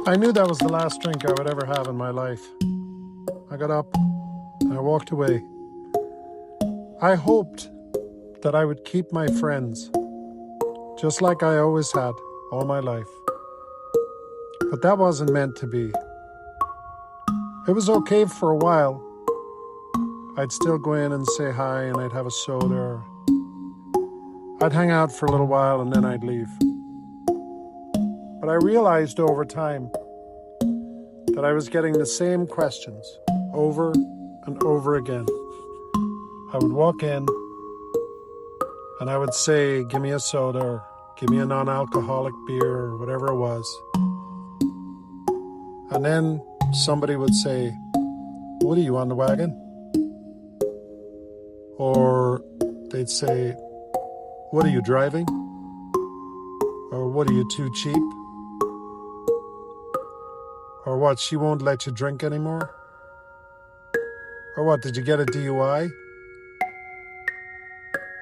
I knew that was the last drink I would ever have in my life. I got up and I walked away. I hoped that I would keep my friends, just like I always had all my life. But that wasn't meant to be. It was okay for a while. I'd still go in and say hi and I'd have a soda. Or I'd hang out for a little while and then I'd leave. But I realized over time that I was getting the same questions over and over again. I would walk in and I would say, give me a soda or give me a non-alcoholic beer or whatever it was. And then somebody would say, what are you, on the wagon? Or they'd say, what are you, driving? Or what, are you too cheap? Or what, she won't let you drink anymore? Or what, did you get a DUI?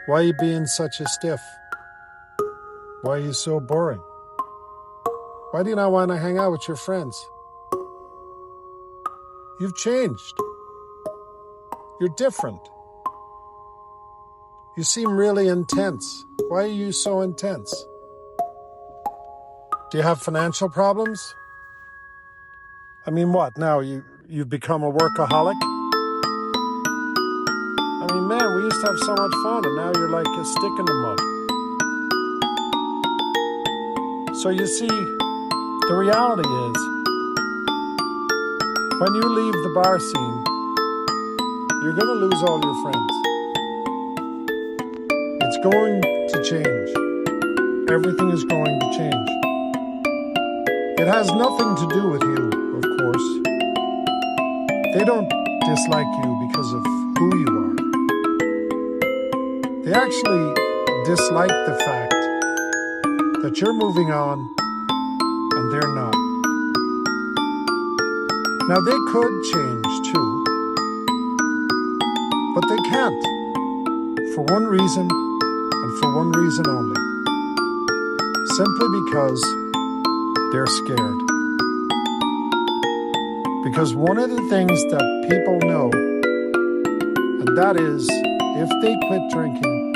Why are you being such a stiff? Why are you so boring? Why do you not want to hang out with your friends? You've changed. You're different. You seem really intense. Why are you so intense? Do you have financial problems? I mean, what, now you've become a workaholic? I mean, man, we used to have so much fun, and now you're like a stick in the mud. So you see, the reality is, when you leave the bar scene, you're going to lose all your friends. It's going to change. Everything is going to change. It has nothing to do with you, of course. They don't dislike you because of who you are. They actually dislike the fact that you're moving on and they're not. Now, they could change too, but they can't, for one reason and for one reason only. Simply because they're scared. Because one of the things that people know, and that is, if they quit drinking,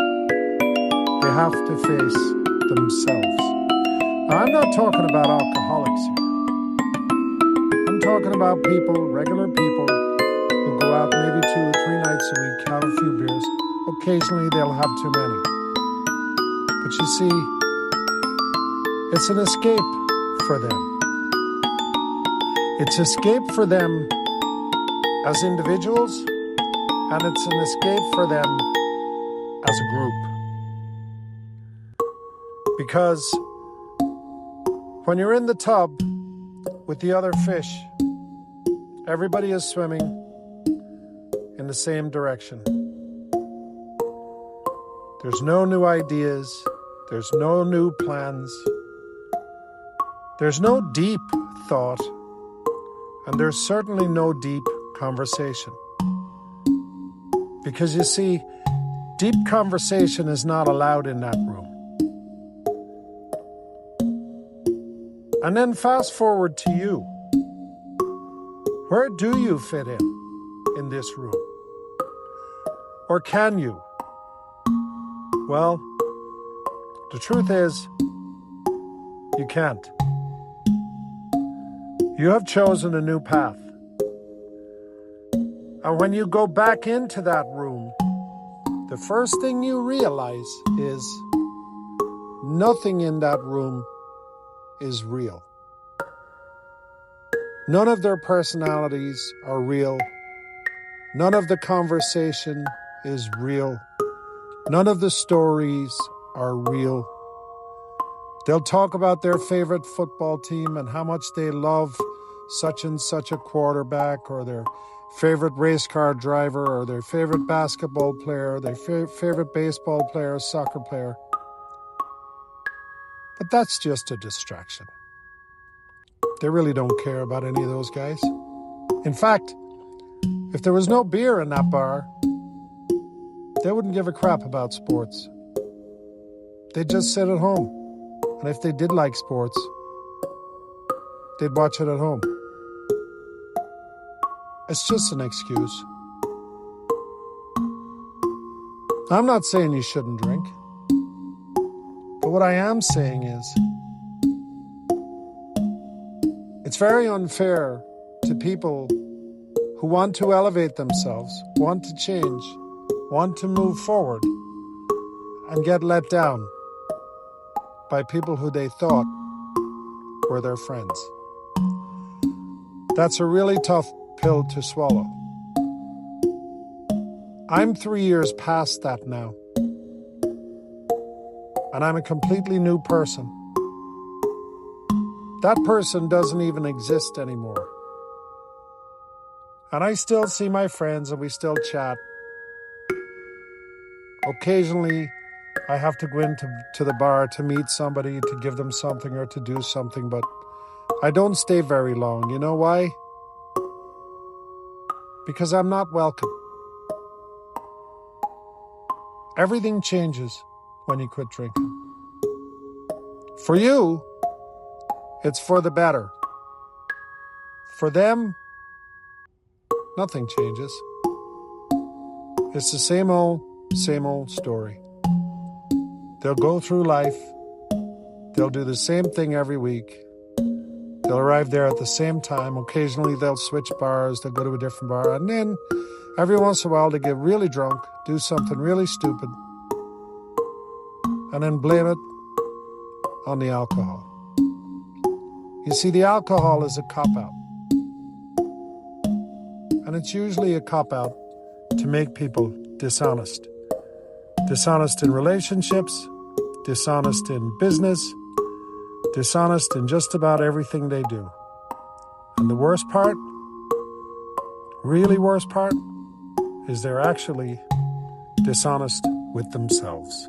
they have to face themselves. Now, I'm not talking about alcoholics here. I'm talking about people, regular people, who go out maybe 2 or 3 nights a week, have a few beers. Occasionally, they'll have too many. But you see, it's an escape for them. It's escape for them as individuals, and it's an escape for them as a group. Because when you're in the tub with the other fish, everybody is swimming in the same direction. There's no new ideas. There's no new plans. There's no deep thought. And there's certainly no deep conversation. Because you see, deep conversation is not allowed in that room. And then fast forward to you. Where do you fit in this room? Or can you? Well, the truth is, you can't. You have chosen a new path. And when you go back into that room, the first thing you realize is nothing in that room is real. None of their personalities are real. None of the conversation is real. None of the stories are real. They'll talk about their favorite football team and how much they love such and such a quarterback, or their favorite race car driver, or their favorite basketball player, their favorite baseball player, soccer player. But that's just a distraction. They really don't care about any of those guys. In fact, if there was no beer in that bar, they wouldn't give a crap about sports. They'd just sit at home. And if they did like sports, they'd watch it at home. It's just an excuse. I'm not saying you shouldn't drink. But what I am saying is, it's very unfair to people who want to elevate themselves, want to change, want to move forward, and get let down by people who they thought were their friends. That's a really tough pill to swallow. I'm 3 years past that now, and I'm a completely new person. That person doesn't even exist anymore. And I still see my friends and we still chat. Occasionally, I have to go into the bar to meet somebody, to give them something or to do something, but I don't stay very long. You know why? Because I'm not welcome. Everything changes when you quit drinking. For you, it's for the better. For them, nothing changes. It's the same old story. They'll go through life. They'll do the same thing every week. They'll arrive there at the same time. Occasionally they'll switch bars. They'll go to a different bar. And then every once in a while they get really drunk, do something really stupid, and then blame it on the alcohol. You see, the alcohol is a cop-out. And it's usually a cop-out to make people dishonest. Dishonest in relationships, dishonest in business, dishonest in just about everything they do. And the worst part, really worst part, is they're actually dishonest with themselves.